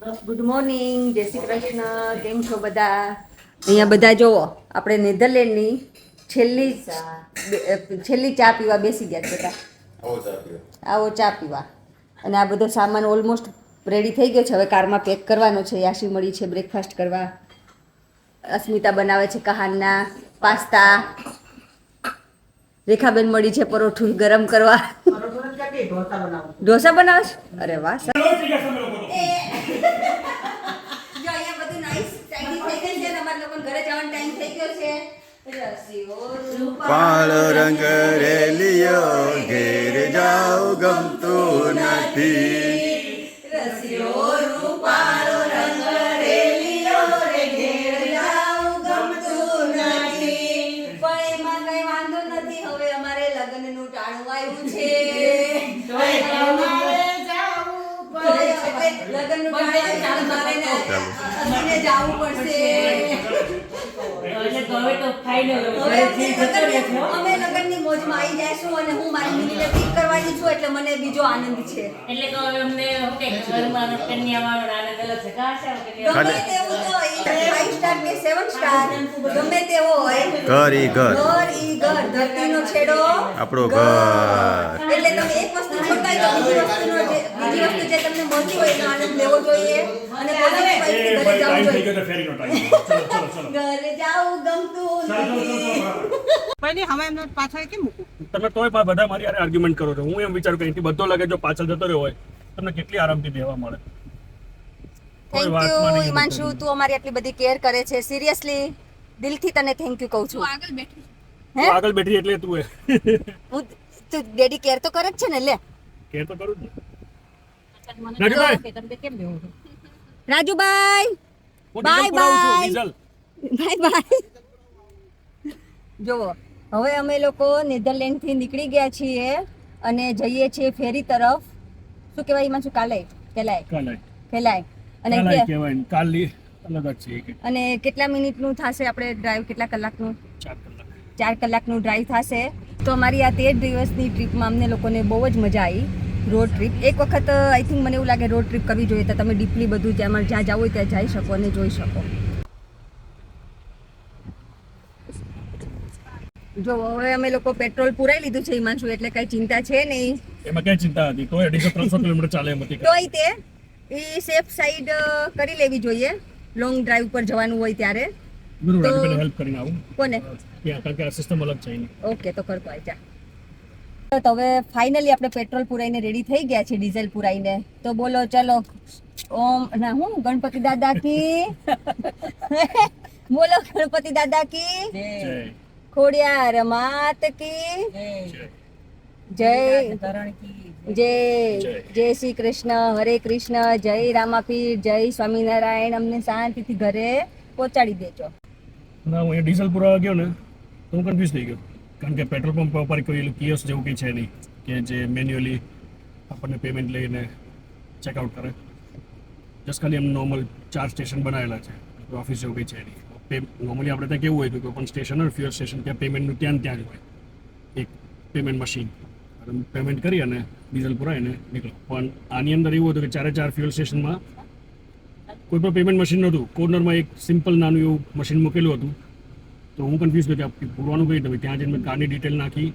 Good morning, જય શ્રી કૃષ્ણ. કેમ છો બધા? અહીંયા બધા જોવો, આપણે નેધરલેન્ડની છેલ્લી ચા પીવા બેસી ગયા બધા. આવો ચા પીવા. અને આ બધો સામાન ઓલમોસ્ટ રેડી થઈ ગયો છે. હવે કારમાં પેક કરવાનો છે. યાશી મળી છે બ્રેકફાસ્ટ કરવા. અસ્મિતા બનાવે છે કહાનના પાસ્તા. રેખાબેન મળી છે પરોઠું ગરમ કરવા. ઢોસા બનાવે છે? અરે વાહ. જો અહીંયા બધું નાઈસ ટાઈમ થઈ ગઈ છે. તમારા લોકો ઘરે જવાનો ટાઈમ થઈ ગયો છે. પાળો રંગ રેલિયો ઘેર જાવ ગમતું નથી. રસિયો રૂપાળો રંગ રેલિયો રે ઘેર જાવ ગમતું નથી. પણ એમાં કઈ વાંધો નથી. હવે અમારે લગ્નનું ટાણું આવ્યું છે. લગ્નનું ટાણું મારે જાવું પડશે. અમે લગ્નની મોજમાં આવી જઈશું અને હું મારી મિનિને પિક કરવાની છું એટલે મને બીજો આનંદ છે. એટલે કે હવે અમને ઘરમાં કન્યાવાળો આનંદ અલગ છે. ગમે તેવું તો 5 સ્ટાર કે 7 સ્ટાર ગમે તેવો હોય, ઘર ઈ ઘર ધરતીનો છેડો આપણો ઘર. એટલે તમે એક વસ્તુ છોડાય તો બીજી વસ્તુ જે તમને મળતી હોય એનો આનંદ લેવો જોઈએ અને પોઝિટિવ વાઇબથી ઘરે જવું જોઈએ. ઘરે જાવું ગમતું નથી. પહેલી હવે એમને પાછળ કેમ મૂકું? તમે તોય બધા મારી યાર આર્ગ્યુમેન્ટ કરો છો. હું એમ વિચારું કે અહીંથી બધો લગે જો પાછળ જતો રહ્યો હોય તમને કેટલી આરામથી બેહવા મળે. થેન્ક યુ હિમાંશુ, તું અમારી આટલી બધી કેર કરે છે. સિરિયસલી દિલથી તને થેન્ક યુ કહું છું. તું આગળ બેઠી એટલે તું હું તું ડેડી કેર તો કરે જ છે ને. લે કેર તો કરું જ ને. રાજુભાઈ રાજુભાઈ હું બાય ડીઝલ પુરાવું છું, બાય ડીઝલ. Bye bye. જુઓ, હવે અમે લોકો નેધરલેન્ડથી નીકળી ગયા છીએ અને જઈએ છીએ ફેરી તરફ. શું કહેવાય એમાં? શું કાલાઈ કાલાઈ અને કાલાઈ કહેવાય ને કાલી અલગ જ છે એક અને કેટલા મિનિટનું થશે આપણે ડ્રાઈવ? કેટલા કલાકનું? 4 કલાક. 4 કલાકનું ડ્રાઈવ થશે. તો અમારી આ 13 દિવસની ટ્રીપમાં અમને લોકોને બહુ જ મજા આવી. રોડ ટ્રીપ એક વખત આઈ થિંક મને એવું લાગે રોડ ટ્રીપ કરવી જોઈએ તો તમે ડીપલી બધું જ્યાં જવું હોય ત્યાં જઈ શકો અને જોઈ શકો. જો હવે અમે લોકો પેટ્રોલ પુરાઈ લીધું છે હિમાંશુ, એટલે કઈ ચિંતા છે નહીં. એમાં કઈ ચિંતા હતી તોય 250-300 કિલોમીટર ચાલે એમ હતી. તોય તે એ સેફ સાઈડ કરી લેવી જોઈએ લોંગ ડ્રાઈવ પર જવાનું હોય ત્યારે. ગુરુ તો- રાજુભાઈને હેલ્પ કરીને આવું કોને? કારણ કે આ સિસ્ટમ અલગ છે એની. ઓકે, તો કરતો આવી જા. તો હવે ફાઇનલી આપણે પેટ્રોલ પુરાઈને રેડી થઈ ગયા છે, ડીઝલ પુરાઈને. તો બોલો ચલો ઓમ ના હું ગણપતિ દાદા કી બોલો ગણપતિ દાદા કી જય ખોડિયાર માત કી જય જય જય જય શ્રી કૃષ્ણ. હરે કૃષ્ણ. જય રામાપીર. જય સ્વામિનારાયણ. અમને શાંતિથી ઘરે પહોંચાડી દેજો. ના હું અહીંયા ડીઝલ પુરાવા ગયો ને તો હું કન્ફ્યુઝ થઈ ગયો કારણ કે પેટ્રોલ પંપ પર કોઈ કિયોસ્ક જેવું કંઈ છે નહીં કે જે મેન્યુઅલી આપણને પેમેન્ટ લઈને ચેકઆઉટ કરે. જસ્ટ ખાલી એમ નોર્મલ 4 સ્ટેશન બનાવેલા છે. ઓફિસ જેવું કંઈ છે નહીં. નોર્મલી આપણે ત્યાં કેવું હોય કે કોઈ પણ સ્ટેશન હોય ફ્યુઅલ સ્ટેશન ત્યાં પેમેન્ટનું ત્યાં જ હોય એક પેમેન્ટ મશીન. પેમેન્ટ કરી અને ડીઝલ પુરાવીને નીકળો. પણ આની અંદર એવું હતું કે 4 ફ્યુઅલ સ્ટેશનમાં કોઈ પણ પેમેન્ટ મશીન નહોતું. કોર્નરમાં એક સિમ્પલ નાનું એવું મશીન મૂકેલું હતું. તો હું કન્ફ્યુઝ થયો કે પૂરવાનું કઈ તમે ત્યાં જઈને કારની ડિટેલ નાખી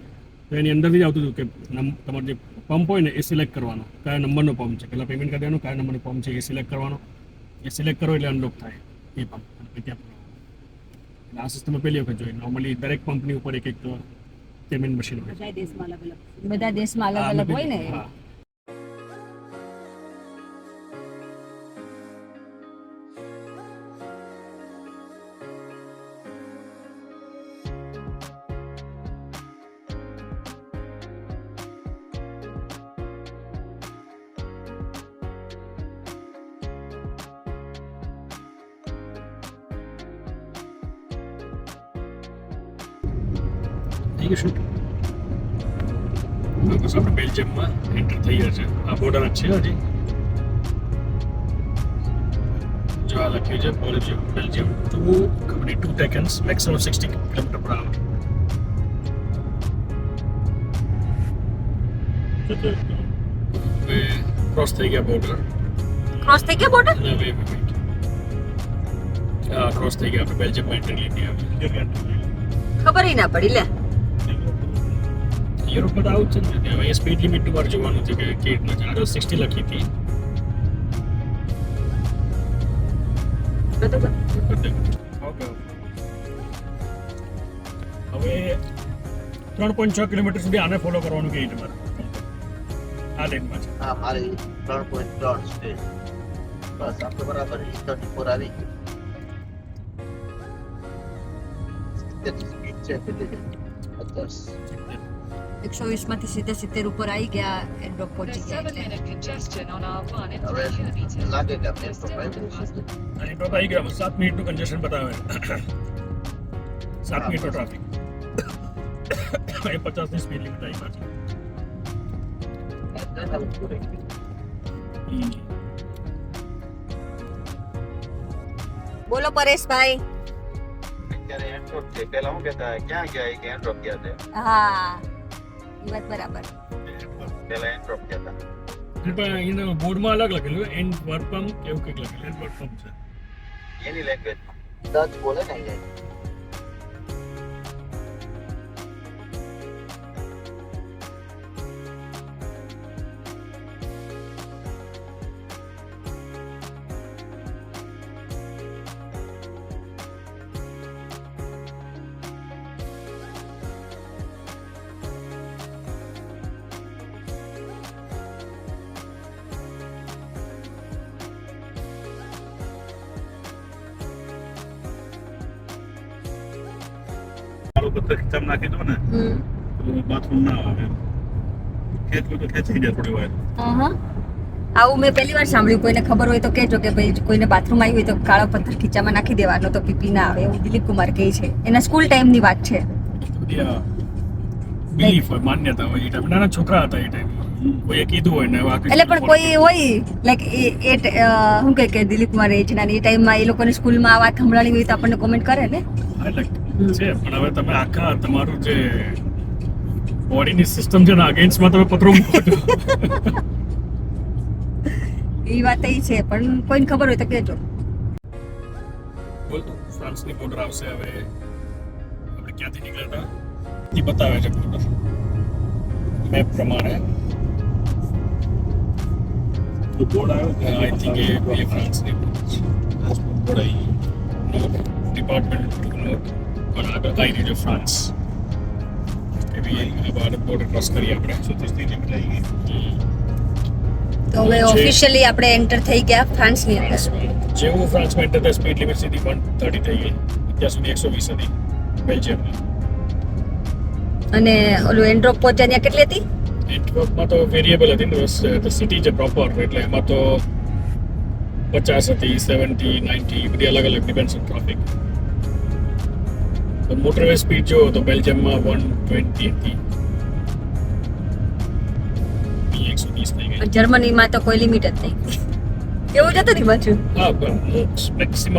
તો એની અંદરથી જ આવતું હતું કે તમારો જે પંપ હોય ને એ સિલેક્ટ કરવાનો કયા નંબરનો પંપ છે. પહેલાં પેમેન્ટ કરી દેવાનું કયા નંબરનો પંપ છે એ સિલેક્ટ કરવાનો. એ સિલેક્ટ કરો એટલે અનલોક થાય એ પંપ. અને ત્યાં એટલે આ સિસ્ટમ પહેલી વખત જોઈ. નોર્મલી દરેક પંપની ઉપર એક પેમેન્ટ મશીન હોય. બધા દેશમાં અલગ અલગ હોય ને. હા. થઈ ગયું શૂટ. બસ આપણે બેલ્જિયમમાં એન્ટર થઈ ગયા છે. આ બોર્ડર જ છે હજી. જો આ લખ્યું છે બેલ્જિયમ 2 seconds maximum 60 km/h. હવે ક્રોસ થઈ ગયા બોર્ડર. ક્રોસ થઈ ગયા બોર્ડર? ના વેઇટ ક્રોસ થઈ ગયા આપણે બેલ્જિયમ એન્ટ્રી લીધી આપણે ખબર ય ના પડી લે. યુરોપમાં તો આવું જ છે ને હવે સ્પીડ લિમિટ નું જોવાનું છે કે કેટલી છે. આ 60 લખી હતી બરોબર. ઓકે હવે 3.6 કિલોમીટર સુધી આને ફોલો કરવાનું કે તમારે આ લાઈનમાં છે. હા મારી 3.3 છે બસ આપણે બરાબર 34 આવી ગયું. તેની સ્પીડ છે કેટલી છે 50. 120 માંથી સીધે 70 ઉપર આવી ગયા એન્ડ્રોપ પહોંચી ગયા એટલે હવે લાગે કે આપણે તો પાઈ અને તો આવી ગયા 7 મિનિટનું કન્જેશન બતાવે 7 મિનિટનો ટ્રાફિક એ 50 ની સ્પીડ લિમિટ આવી પાછી. બોલો પરેશભાઈ. અત્યારે એન્ડ્રોપ છે પહેલા હું કહેતા ક્યાં ગયા કે એન્ડ્રોપ ગયા છે હા એ વાત બરાબર. પહેલા એન્ડ્રોપ ગયા પણ એના બોર્ડમાં અલગ લખેલું એન્ડ વર્કમ એવું કંઈક લખેલું એન્ડ વર્કમ છે. હતા એની લેંગ્વેજ ડચ બોલે ને અહીંયા પથ્થર ખીચામાં નાખી દો ને તો બાથરૂમ ના આવે ખેંચવું તો ખેંચી જાય થોડી વાર. આવું મેં પહેલી વાર સાંભળ્યું. કોઈને ખબર હોય તો કહેજો કે ભાઈ કોઈને બાથરૂમ આવી હોય તો કાળો પથ્થર ખીચામાં નાખી દેવાનો તો પીપી ના આવે એવું દિલીપ કુમાર કહે છે. એના સ્કૂલ ટાઈમની વાત છે. બિલીફ હોય માન્યતા હોય એ ટાઈમ નાના છોકરા હતા એ ટાઈમ કોઈએ કીધું હોય ને એટલે પણ કોઈ હોય લાઈક શું કહે કે દિલીપ કુમાર એ છે ને એ ટાઈમમાં એ લોકોની સ્કૂલમાં આ વાત સંભળાણી હોય તો આપણને કોમેન્ટ કરે ને. છે પણ હવે તમે આખા તમારું જે બોડીની સિસ્ટમ છે ને અગેન્સ્ટમાં તમે પથરો મૂકો છો. એ વાત એ છે પણ કોઈને ખબર હોય તો કહેજો. બોલ ફ્રાન્સની બોર્ડર આવશે હવે આપણે ક્યાંથી નીકળ્યા હતા એ બતાવે છે બોર્ડર મેપ પ્રમાણે. તો બોર્ડ આવ્યો કે આઈ થિંક એ ફ્રાન્સની બોર્ડ આવી ડિપાર્ટમેન્ટ પણ આગળ આવી રહ્યું છે ફ્રાન્સ. એવી બોર્ડર ક્રોસ કરી આપણે 130 લિમિટ આવી ગઈ. તો હવે ઓફિશિયલી આપણે એન્ટર થઈ ગયા ફ્રાન્સની અંદર. જેવું ફ્રાન્સમાં એન્ટર થાય સ્પીડ લિમિટ સીધી 130 થઈ ગઈ. અત્યાર સુધી 120 હતી બેલ્જિયમમાં. અને ઓલું એન્ડ્રોપ પહોંચ્યા ત્યાં કેટલી હતી? એન્ટવર્પમાં તો વેરિયેબલ હતી ને સિટી છે પ્રોપર એટલે એમાં તો 50 હતી 70 90 બધી અલગ અલગ ડિપેન્ડ્સ ઓન ટ્રાફિક. તો મોટરવે સ્પીડ જો તો બેલ્જિયમમાં 120 હતી. 130 થઈ ગઈ. જર્મનીમાં તો કોઈ લિમિટ જ નહીં. એવું જ હતું ને પાછું. હા પણ મેક્સિમમ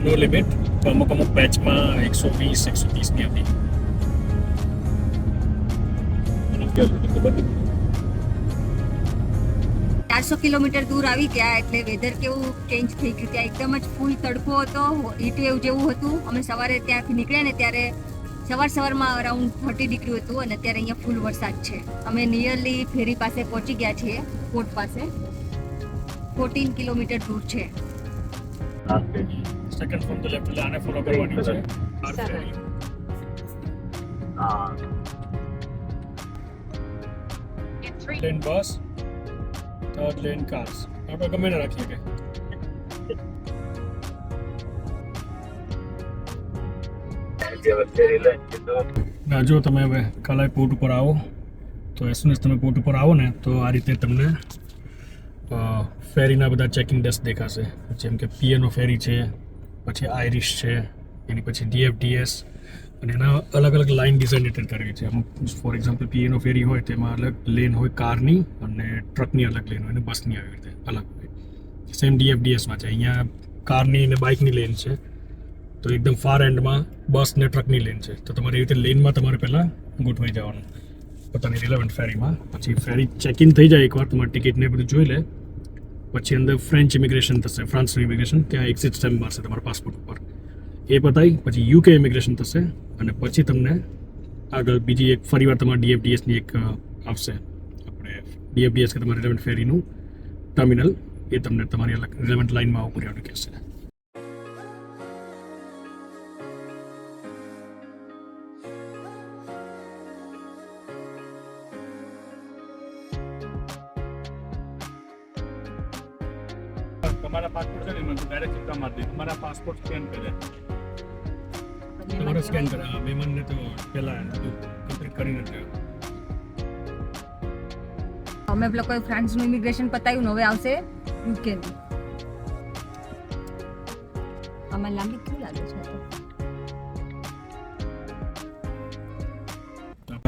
નો લિમિટ અમુક અમુક પેચમાં 120 130 ની હતી. 400 કિલોમીટર દૂર આવી ગયા એટલે વેધર કેવું ચેન્જ થઈ ગયું. ત્યાં એકદમ જ ફૂલ તડકો હતો, હીટ વેવ જેવું હતું. અમે સવારે ત્યાંથી નીકળ્યા ને ત્યારે સવારમાં અરાઉન્ડ 30 ડિગ્રી હતું અને અત્યારે અહીંયા ફૂલ વરસાદ છે. અમે નિયરલી ફેરી પાસે પહોંચી ગયા છીએ, પોર્ટ પાસે. 14 કિલોમીટર દૂર છે. સેકન્ડ ફ્રોમ ધ લેફ્ટ આને ફોલો કરવાની છે. હા લેન બસ થર્ડ લેન કાર્સ આપણે ગમે ને રાખીએ કે ના જો તમે હવે કલાઈ પોર્ટ ઉપર આવો તો એઝ સુન એઝ તમે પોર્ટ ઉપર આવો ને તો આ રીતે તમને ફેરીના બધા ચેકિંગ ડેસ્ક દેખાશે. જેમ કે પીએનઓ ફેરી છે, પછી આઈરિશ છે, એની પછી ડીએફડીએસ અને એના અલગ અલગ લાઇન ડિઝાઇનેટેડ કરવી છે. અમુક ફોર એક્ઝામ્પલ પીએનઓ ફેરી હોય તેમાં અલગ લેન હોય કારની અને ટ્રકની અલગ લેન હોય અને બસની આવી રીતે અલગ હોય. સેમ ડીએફડીએસમાં છે. અહીંયા કારની અને બાઇકની લેન છે તો એકદમ ફાર એન્ડમાં બસ ને ટ્રકની લેન છે. તો તમારે એ રીતે લેનમાં તમારે પહેલાં ગોઠવાઈ જવાનું પોતાની રિલેવન્ટ ફેરીમાં. પછી ફેરી ચેક ઇન થઈ જાય એકવાર તમારી ટિકિટને બધું જોઈ લે પછી અંદર ફ્રેન્ચ ઇમિગ્રેશન થશે, ફ્રાન્સનું ઇમિગ્રેશન, ત્યાં એક્ઝિટ સ્ટેમ્પ મારશે તમારા પાસપોર્ટ ઉપર. એ પતાવી પછી યુકે ઇમિગ્રેશન થશે અને પછી તમને આગળ બીજી એક ફરીવાર તમારા DFDSની એક આવશે, આપણે DFDS કે તમારા રિલેવન્ટ ફેરીનું ટર્મિનલ, એ તમને તમારી રિલેવન્ટ લાઇનમાં ઊભું રહેવાનું કહેશે. તમારા પાસપોર્ટ છે ને એમાં ડાયરેક્ટ ચિપકા મારી દે, તમારા પાસપોર્ટ સ્કેન કરે, તમારે સ્કેન કરે. મહેમાનને તો પહેલાં કમ્પ્લીટ કરીને જ અમે લોકોએ ફ્રાન્સનું ઇમિગ્રેશન પતાવ્યું ને હવે આવશે યુકેનું. આમાં લાંબી કેવું લાગે છે?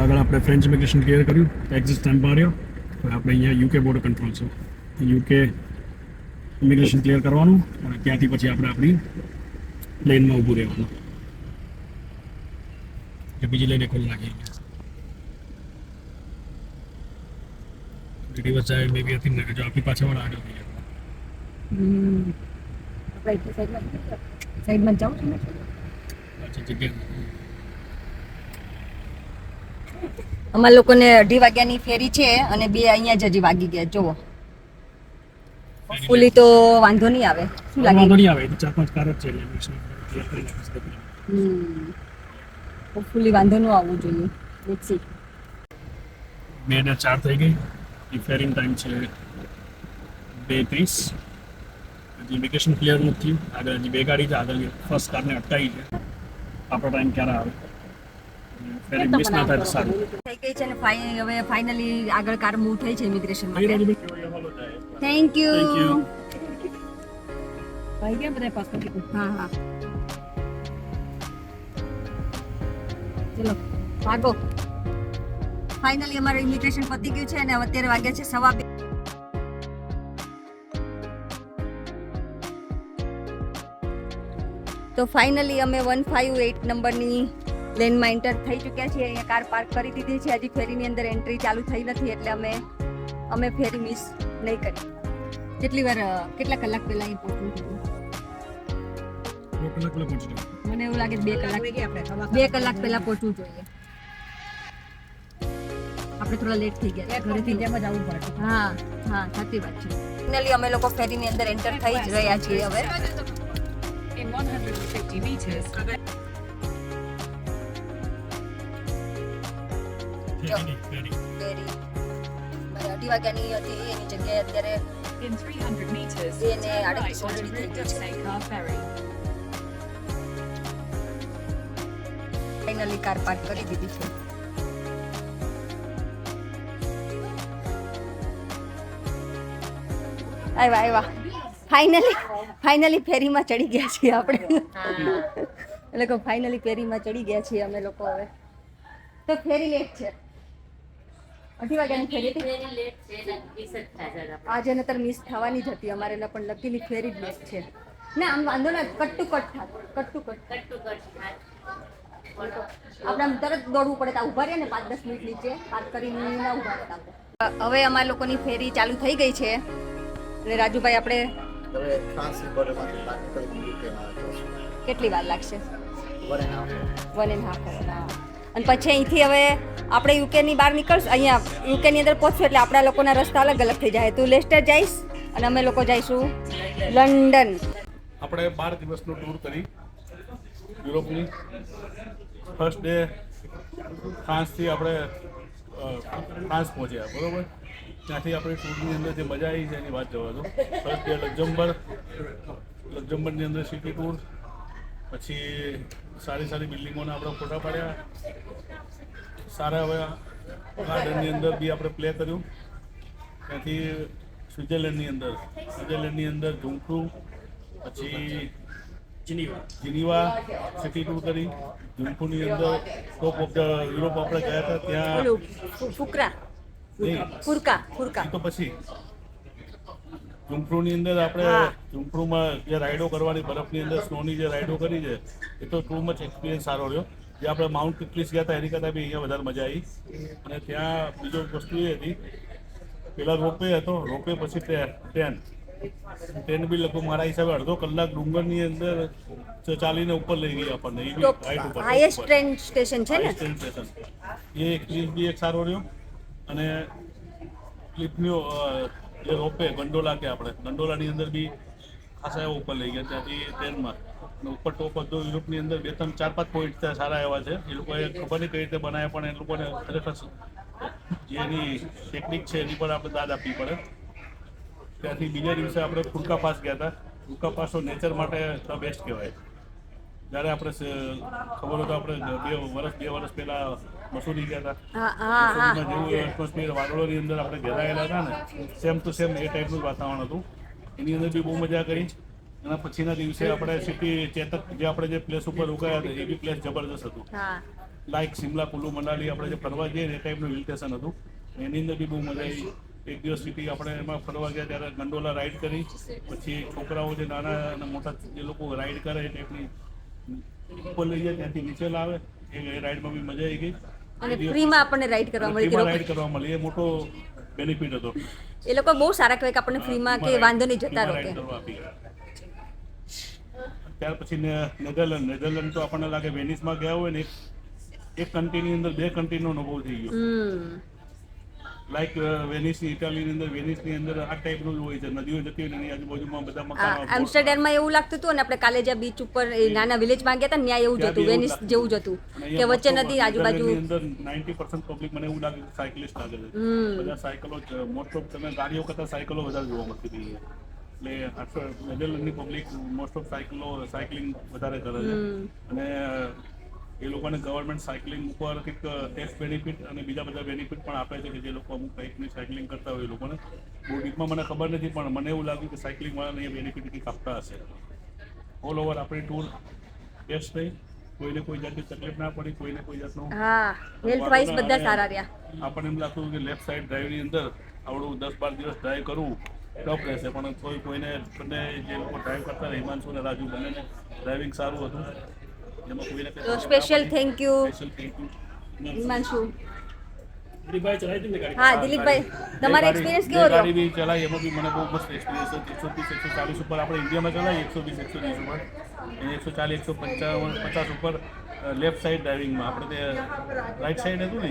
આગળ આપણે ફ્રેન્ચ ઇમિગ્રેશન ક્લિયર કર્યું, એક્ઝિટ સ્ટેમ્પ માર્યો, હવે આપણે અહીંયા યુકે બોર્ડર કંટ્રોલ છે, યુકે ઇમિગ્રેશન ક્લિયર કરવાનું અને ત્યાંથી પછી આપણે આપણી લેનમાં ઊભું રહેવાનું. બીજી લઈને ખોલી નાખી દિવસ જાય મે બી હતી ને જો આપણી પાછળવાળા આગળ થઈ ગયા. સાઈડમાં જાઉં છું પાછી જગ્યા અમારા લોકોને 2:30 વાગ્યાની ફેરી છે અને 2 અહીંયા જ હજી વાગી ગયા. જુઓ ફૂલી તો વાંધો નહીં આવે. શું લાગે? વાંધો નહીં આવે, 4-5 કાર જ છે એટલે ઇમિગ્રેશન ક્લિયર કરી નાખીશું. હોપફુલી વાંધો ન આવવું જોઈએ. Let's see. 2:04 થઈ ગઈ, ફેરિંગ ટાઈમ છે 2:30. હજી ઇમિગ્રેશન ક્લિયર નથી થયું, આગળ હજી 2 ગાડી છે, આગળ ફર્સ્ટ કારને અટકાવી છે. આપણો ટાઈમ ક્યારે આવે, ફેરિંગ મિસ ના થાય તો સારું. થઈ ગઈ છે ને હવે ફાઇનલી આગળ કાર મૂવ થઈ છે ઇમિગ્રેશન માટે. Thank you. ભાઈ ગયા બધા પાસપોર્ટ. હા હા ચલો ભાગો. ફાઇનલી અમારું ઇમિગ્રેશન પતી ગયું છે અને અત્યારે વાગ્યા છે 2:15. તો ફાઇનલી અમે 158 નંબરની લેનમાં એન્ટર થઈ ચૂક્યા છીએ. અહીંયા કાર પાર્ક કરી દીધી છે. હજી ફેરીની અંદર એન્ટ્રી ચાલુ થઈ નથી એટલે અમે ફેરી મિસ નહીં કરી. કેટલા કલાક પહેલા અહીં પહોંચવું હતું? મને એવું લાગે 2 કલાક પહેલા પહોંચવું જોઈએ. આપણે થોડા લેટ થઈ ગયા, ઘરેથી જેમ જ આવવું પડે. હા સાચી વાત છે. ફાઇનલી અમે લોકો ફેરીની અંદર એન્ટર થઈ જ રહ્યા છીએ હવે. In 150 meters. ફેરી 2:30 વાગ્યાની હતી એની જગ્યાએ અત્યારે In 300 meters. 2:38 થઈ ગઈ છે. ફાઇનલી કાર પાર્ક કરી દીધી છે. આવ્યા ફાઇનલી ફેરીમાં ચડી ગયા છીએ આપણે. એટલે ફાઇનલી ફેરીમાં ચડી ગયા છીએ અમે લોકો. હવે તો ફેરી લેટ છે, 8 વાગ્યાની ફેરી હતી. આજે નતર મિસ થવાની જ હતી અમારે, પણ લકીલી ફેરી જ લેટ છે. ના આમ વાંધો ના, કટ ટુ કટ આપણે આમ તરત દોડવું પડે તો ઊભા રહ્યા ને 5-10 મિનિટ નીચે પાર્ક કરીને ના ઊભા રહેતા. હવે અમારા લોકોની ફેરી ચાલુ થઈ ગઈ છે અને રાજુભાઈ આપણે હવે ફ્રાન્સની બોર્ડરમાંથી બહાર નીકળીને યુકેમાં આવ્યો છું. કેટલી વાર લાગશે? 1.5 અને પછી અહીંથી હવે આપણે યુકેની બહાર નીકળશું, અહીંયા યુકેની અંદર પહોંચશું એટલે આપણા લોકોના રસ્તા અલગ અલગ થઈ જાય. તું લેસ્ટર જઈશ અને અમે લોકો જઈશું લંડન. આપણે 12 દિવસનો ટૂર કરી યુરોપની. ફર્સ્ટ ડે ફ્રાન્સથી આપણે ફ્રાન્સ પહોંચ્યા, બરાબર. ત્યાંથી આપણે ટૂરની અંદર જે મજા આવી છે એની વાત જવા દો. ફર્સ્ટ ડે લક્ઝમબર્ગની અંદર સિટી ટૂર, પછી સારી બિલ્ડિંગોના આપણે ફોટા પાડ્યા, સારા હવે ગાર્ડનની અંદર બી આપણે પ્લે કર્યું. ત્યાંથી સ્વિટ્ઝરલેન્ડની અંદર ઝુંખુ, પછી જીનીવા સિટી ટૂર કરી. ઝુંખુની અંદર ટોપ ઓફ ધ યુરોપ આપણે ગયા હતા ત્યાં તો પછી ઝુંખુની અંદર આપણે ઝુંખુમાં જે રાઈડો કરવાની, બરફની અંદર સ્નોની જે રાઈડો કરી છે એ તો ટુ મચ એક્સપિરિયન્સ સારો રહ્યો. જે આપણે માઉન્ટ કિટલીસ ગયા હતા એની કરતાં બી અહીંયા વધારે મજા આવી. અને ત્યાં બીજો વસ્તુ એ હતી, પેલા રોપવે હતો, રોપવે પછી ટ્રેન ટ્રેન બી લગભગ મારા હિસાબે અડધો કલાક ડુંગરની અંદર ચાલીને ઉપર લઈ ગઈ આપણને એ તો બી હાઈટ ઉપર હાઈએસ્ટ ટ્રેન સ્ટેશન છે ને? હાઈએસ્ટ ટ્રેન સ્ટેશન એ એક ક્લિપ બી એક સારો રહ્યો. અને ક્લિપનો જે રોપે ગંડોલા કે આપણે ગંડોલાની અંદર બી ખાસા એવા ઉપર લઈ ગયા ત્યાંથી ટ્રેનમાં. અને ઉપર ટોપ બધો યુરોપની અંદર 2, 3, 4, 5 પોઈન્ટ ત્યાં સારા એવા છે. એ લોકોએ ખબર નહીં કઈ રીતે બનાવ્યા, પણ એ લોકોને ખરેખર જે એની ટેકનિક છે એની પર આપણે દાદ આપવી પડે. ત્યાંથી બીજા દિવસે આપણે ફુડકા પાસ ગયા હતા. ફુડકા પાસ તો નેચર માટે ધ બેસ્ટ કહેવાય. જ્યારે આપણે ખબર હોય તો આપણે 2 વર્ષ પહેલા મસૂરી ગયા હતા. મસૂરીમાં જેવું એટમોસ્ફિયર વાદળોની અંદર આપણે ઘેરાયેલા હતા ને, સેમ ટુ સેમ એ ટાઈપનું જ વાતાવરણ હતું. એની અંદર બી બહુ મજા કરી. એના પછીના દિવસે આપણે સિટી ચેતક જે આપણે જે પ્લેસ ઉપર રોકાયા હતા એ બી પ્લેસ જબરદસ્ત હતું. લાઈક શિમલા, કુલ્લુ, મનાલી આપણે જે ફરવા જઈએ એ ટાઈપનું હિલ સ્ટેશન હતું. એની અંદર બી બહુ મજા આવી. એક દિવસ સિટી આપણે એમાં ફરવા ગયા ત્યારે ગંડોલા રાઈડ કરી. પછી છોકરાઓ જે નાના અને મોટા જે લોકો રાઈડ કરે એ ટાઈપની ઉપર લઈ જાય, ત્યાંથી નીચે લાવે. એ રાઈડમાં બી મજા આવી ગઈ. અને ફ્રીમાં આપણને રાઈડ કરવા મળી. રાઈડ કરવા મળી, એ મોટો બેનિફિટ હતો. એ લોકો બહુ સારા કહેવાય કે આપણને ફ્રીમાં કે વાંધો નહીં જતા રહો કે. ત્યાર પછી નેધરલેન્ડ તો આપણને લાગે વેનિસમાં ગયા હોય ને એક કન્ટ્રીની અંદર 2 કન્ટ્રીનો અનુભવ થઈ ગયો. લાઈક વેનિસની ઇટાલીની અંદર વેનિસની અંદર આ ટાઈપનું જ હોય છે. નદીઓ જતી હોય એની આજુબાજુમાં બધા મકાનો. આમ્સ્ટરડેમમાં એવું લાગતું હતું અને આપણે કાલે જ્યાં બીચ ઉપર નાના વિલેજમાં ગયા હતા ત્યાં એવું જ હતું, વેનિસ જેવું જ હતું કે વચ્ચે નદી આજુબાજુ. અંદર 90% પબ્લિક મને એવું લાગે કે સાયકલિસ્ટ લાગે છે. બધા સાયકલો મોસ્ટ ઓફ તમે ગાડીઓ કરતા સાયકલો વધારે જોવા મળતી હતી. એટલે નેધરલેન્ડની પબ્લિક મોસ્ટ ઓફ સાયકલિંગ વધારે કરે છે. અને એ લોકોને ગવર્મેન્ટ સાયકલિંગ ઉપર કંઈક ટેક્સ બેનિફિટ અને બીજા બધા બેનિફિટ પણ આપે છે કે જે લોકો અમુક ટાઈપની સાયકલિંગ કરતા હોય એ લોકોને. બહુ ડીપમાં મને ખબર નથી, પણ મને એવું લાગ્યું કે સાયકલિંગ વાળાને એ બેનિફિટ કંઈક આપતા હશે. ઓલ ઓવર આપણી ટૂર બેસ્ટ થઈ. કોઈને કોઈ જાતની તકલીફ ના પડી, કોઈને કોઈ જાતનું હેલ્થ વાઇઝ બધા સારા રહ્યા. આપણને એમ લાગતું કે લેફ્ટ સાઈડ ડ્રાઈવની અંદર આવડું 10-12 દિવસ ડ્રાઈવ કરવું ટફ રહેશે, પણ કોઈને બંને જે લોકો ડ્રાઈવ કરતા હતા હિમાંશુ અને રાજુ બંનેને ડ્રાઇવિંગ સારું હતું. તો સ્પેશિયલ થેન્ક યુ હિમાંશુ. હા દિલીપભાઈ, તમારો એક્સપિરિયન્સ કેવો રહ્યો? ગાડી બી ચલાવી, એમાં બી મને બહુ મસ્ત એક્સપિરિયન્સ હતો. 130-140 ઉપર આપણે ઇન્ડિયામાં ચલાવી, 120-130 ઉપર, 140-155 50 ઉપર લેફ્ટ સાઈડ ડ્રાઇવિંગમાં. આપણે તે રાઈટ સાઈડ હતું ને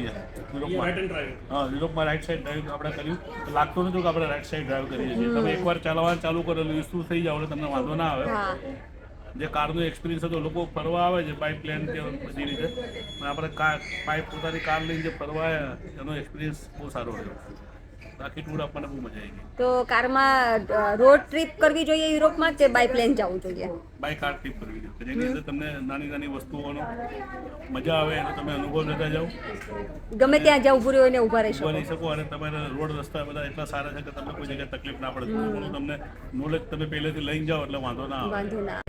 યુરોપમાં રાઈટ સાઈડ ડ્રાઇવિંગ આપણે કર્યું. તો લાગતું નતું કે આપણે રાઈટ સાઈડ ડ્રાઈવ કરીએ છીએ. તમે એકવાર ચલાવવાનું ચાલુ કરો એટલે વિસ્તૃત થઈ જાવ એટલે તમને વાંધો ના આવે. જે કારનો એક્સપિરિયન્સ હતો, લોકો ફરવા આવે છે બાય પ્લેન કે બધી રીતે, પણ આપણે બાય પોતાની કાર લઈને જે ફરવા આવ્યા એનો એક્સપિરિયન્સ બહુ સારો રહ્યો. બાકી ટૂર આપણને બહુ મજા આવી ગઈ. તો કારમાં રોડ ટ્રીપ કરવી જોઈએ યુરોપમાં કે બાય પ્લેન જવું જોઈએ? બાય કાર ટ્રીપ કરવી જોઈએ, જેની અંદર તમને નાની નાની વસ્તુઓનો મજા આવે એનો તમે અનુભવ લેતા જાઓ. ગમે ત્યાં જ્યાં ઊભું રહ્યો એને ઊભા રહી શકો. અને તમારા રોડ રસ્તા બધા એટલા સારા છે કે તમને કોઈ જગ્યાએ તકલીફ ના પડે. થોડું તમને નોલેજ તમે પહેલેથી લઈને જાઓ એટલે વાંધો ના આવે. વાંધો ના.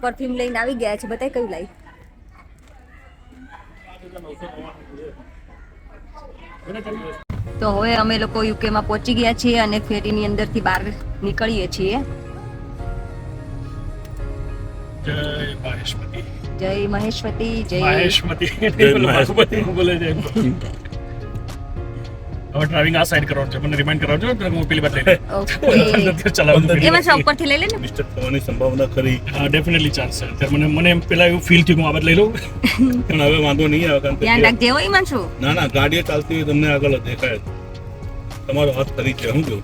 પરફ્યુમ લઈને આવી ગયા છે, બતાય કયું લાવી? તો હવે અમે લોકો યુકેમાં પહોંચી ગયા છીએ અને ફેરીની અંદરથી બહાર નીકળીએ છીએ. જય મહેશમતી. જય મહેશવતી. જય મહેશમતી બોલે છે. હવે ડ્રાઇવિંગ આ સાઈડ કરવાનું છે, મને રિમાઇન્ડ કરાવજો તો હું પેલી બાદ લઈ લઉં. ઓકે. ચલાવવાનું એમાં છે ઉપરથી લઈ લે ને. મિસ્ટેક થવાની સંભાવના ખરી. હા ડેફિનેટલી ચાન્સ છે. ત્યારે મને એમ પેલા એવું ફીલ થયું કે હું આ બાદ લઈ લઉં, પણ હવે વાંધો નહીં આવે. કારણ ધ્યાન રાખજે હો હિમાંશુ. ના ગાડીઓ ચાલતી હોય તમને આગળ દેખાય તમારો હાથ ફરી છે. શું કહ્યું?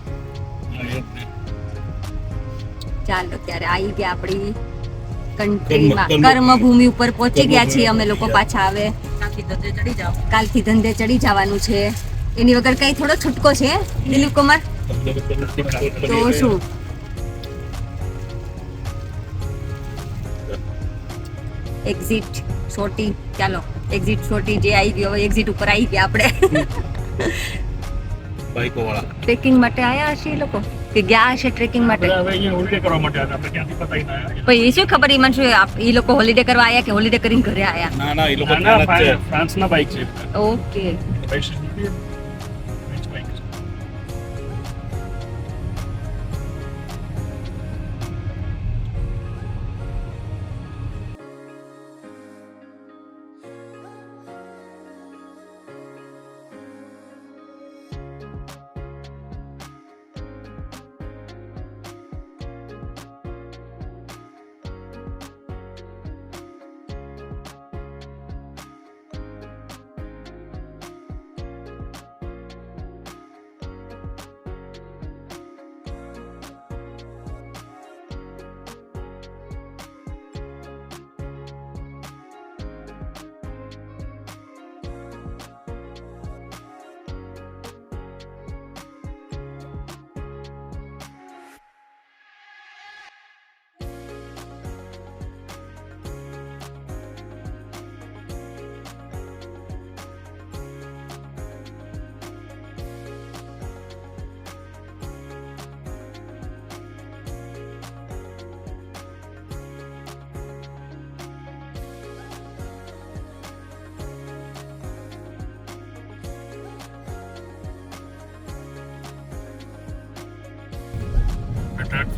ચાલો ત્યારે આવી ગયા આપણી કન્ટ્રીમાં, કર્મભૂમિ ઉપર પહોંચી ગયા છીએ અમે લોકો. પાછા હવે કાલથી ધંધે ચડી જવાનું છે. એની વગર કઈ થોડો છૂટકો છે દિલીપ કુમાર? તો શું એક્ઝિટ સોટી, ચાલો એક્ઝિટ સોટી જે આવી ગયો, એક્ઝિટ ઉપર આવી ગયા આપણે. બાઈકો વાળા ટ્રેકિંગ માટે આયા હશે એ લોકો કે ગયા હશે ટ્રેકિંગ માટે? હવે અહીંયા હોલિડે કરવા માટે આવ્યા આપણે, ક્યાંથી પતાવીને આવ્યા. પછી એ શું ખબર હિમાંશુ, એ લોકો હોલિડે કરવા આયા કે હોલિડે કરીને ઘરે આયા? ના એ લોકો ફ્રાન્સના બાઇક છે. ઓકે.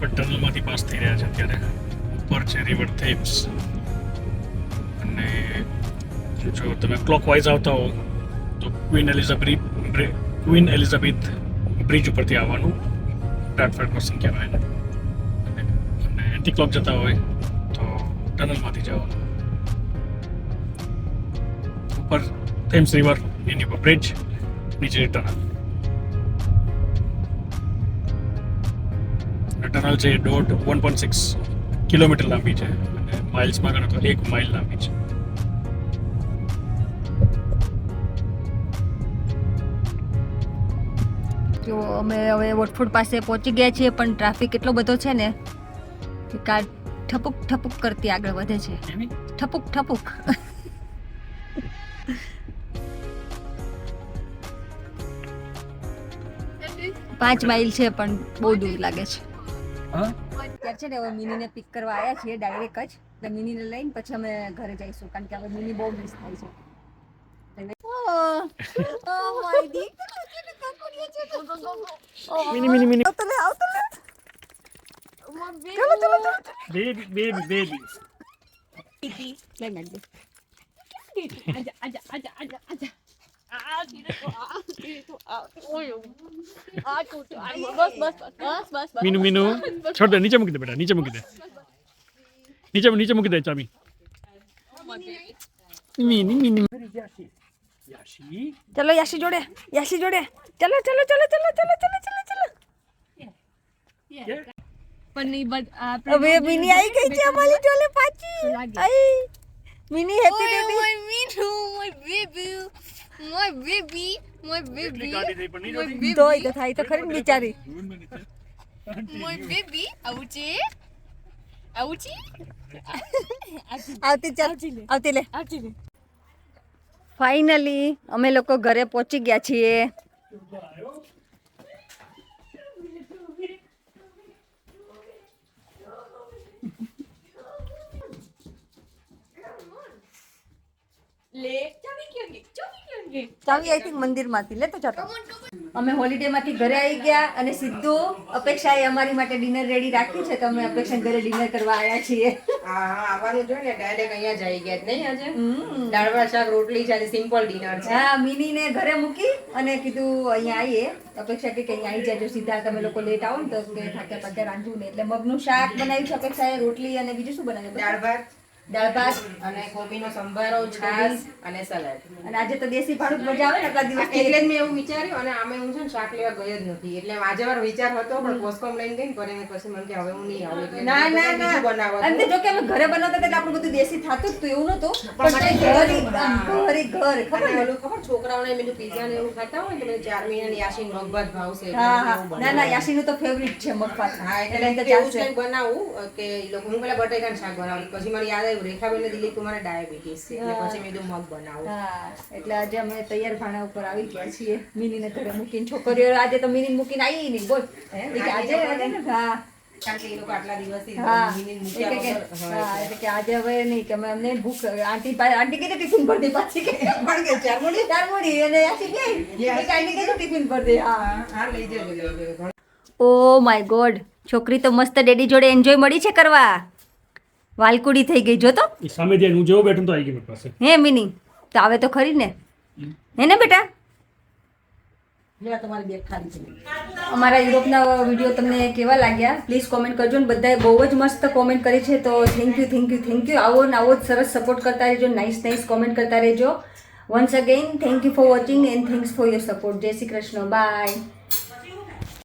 ટનલમાંથી પાસ થઈ રહ્યા છે અત્યારે. ઉપર છે રિવર થેમ્સ અને જો તમે ક્લોકવાઇઝ આવતા હો તો ક્વીન એલિઝાબેથ બ્રિજ ઉપરથી આવવાનું, બ્રેડફોર્ડ ક્રોસિંગ કહેવાય એને. અને એન્ટી ક્લોક જતા હોય તો ટનલમાંથી જવાનું. ઉપર થેમ્સ રિવર, એની ઉપર બ્રિજ, નીચે ટનલ. ટનલ છે 1.6 કિલોમીટર લાંબી છે અને માઇલ્સમાં ગણો તો 1 માઇલ લાંબી છે. જો અમે હવે વોટફોર્ડ પાસે પહોંચી ગયા છીએ, પણ ટ્રાફિક એટલો બધો છે ને કે કાર ઠપુક ઠપુક કરતી આગળ વધે છે. ઠપુક ઠપુક. 5 માઇલ છે પણ બહુ દૂર લાગે છે. અત્યારે છે ને હવે મિનીને પિક કરવા આવ્યા છીએ ડાયરેક્ટ જ. એટલે મિનીને લઈને પછી અમે ઘરે જઈશું, કારણ કે હવે મિની બહુ મિસ થાય છે. મિની બેબી મીનુ છોડ દે, નીચે મૂકી દે બેટા, નીચે મૂકી દે, નીચે મૂકી દે ચાબી. મિની યાશી, ચલો યાશી જોડે, ચલો ચલો ચલો ચલો ચલો ચલો ચલો ચલો. હવે મિની આવી ગઈ છે અમારી જોડે પાછી. I mini happy baby. My baby. તોય તો થાય તો ખરી ને બિચારી. આવતી લે. ફાઇનલી અમે લોકો ઘરે પહોંચી ગયા છીએ. ચાવી આઈ થિંક મંદિરમાંથી લેતો જતો. અમે હોલિડેમાંથી ઘરે આવી ગયા અને સીધું અપેક્ષાએ અમારી માટે ડિનર રેડી રાખ્યું છે, તો અમે અપેક્ષા ઘરે ડિનર કરવા આવ્યા છીએ. આવવાનું જો ને ડાયરેક્ટ અહીંયા જ આવી ગયા નહીં આજે. દાળ ભાત શાક રોટલી છે, સિમ્પલ ડિનર છે. હા, મિનીને ઘરે મૂકી અને કીધું અહીંયા આવીએ. અપેક્ષા કે અહીંયા આવી જાજો સીધા, તમે લોકો લેટ આવો ને તો કે થાક્યા પાક્યા રાંધવું ને. એટલે મગનું શાક બનાવ્યું છે અપેક્ષાએ, રોટલી અને બીજું શું બનાવ્યું? દાળ ભાત અને કોબીનો સંભારો, છાશ અને સલાડ. અને આજે તો દેશી ભાડું મજા આવે ને આટલા દિવસ. એટલે જ મેં એવું વિચાર્યું અને આમે હું છે ને શાક લેવા ગઈ જ નથી. એટલે આજે મારો વિચાર હતો પણ પોસ્ટકોમ લઈને ગઈ ને પછી મને કે હવે હું નહીં આવું. એટલે ના અને જો કે અમે ઘરે બનાવતા એટલે આપણું બધું દેશી થાતું જ તો એવું નતું. પણ ઘર ખબર ને ઓલું ખબર છોકરાઓને મેં પીઝા ને એવું ખાતા હોય ને તો 4 મહિનાની યાશીન મગભાત ભાવશે. ના યાશીનું તો ફેવરિટ છે મગભાત. હા, એટલે તો ચાલશે બનાવું કે એ લોકો. હું પેલા બટેકાનું શાક બનાવું, પછી મને યાદ આવ્યું રેખાબેનને દિલીપ કુમારને ડાયાબિટીસ છે એટલે પછી મેં કીધું મગ બનાવું. હા, એટલે આજે અમે તૈયાર ભાણા ઉપર આવી ગયા છીએ. મિનીને ઘરે મૂકીને. છોકરીઓ આજે તો મિનીને મૂકીને આવી નહીં. બોલ આજે ને. હા, કારણ કે એ લોકો આટલા દિવસથી હા, એટલે કે આજે હવે નહીં કે અમે અમને ભૂખ. આંટી કીધું ટિફિન ભરી દે પાછી કે ચાર મોડી અને આશી ગઈ આંટી કીધું ટિફિન ભરી દે. હા લઈ જજો. ઓ માય ગોડ, છોકરી તો મસ્ત ડેડી જોડે એન્જોય મળી છે કરવા. વાલકુડી થઈ ગઈ જો તો. સામે જે હું જેવો બેઠો તો આવી ગઈ મારી પાસે. હે મિની તો આવે તો ખરી ને. હે ને બેટા? તમારી બેગ ખાલી છે. અમારા યુરોપના વિડીયો તમને કેવા લાગ્યા પ્લીઝ કોમેન્ટ કરજો. ને બધાએ બહુ જ મસ્ત કોમેન્ટ કરી છે, તો થેન્ક યુ. આવો ને આવો જ સરસ સપોર્ટ કરતા રહેજો, નાઇસ કોમેન્ટ કરતા રહેજો. Once again thank you for watching and thanks for your support. જય શ્રી કૃષ્ણ. બાય.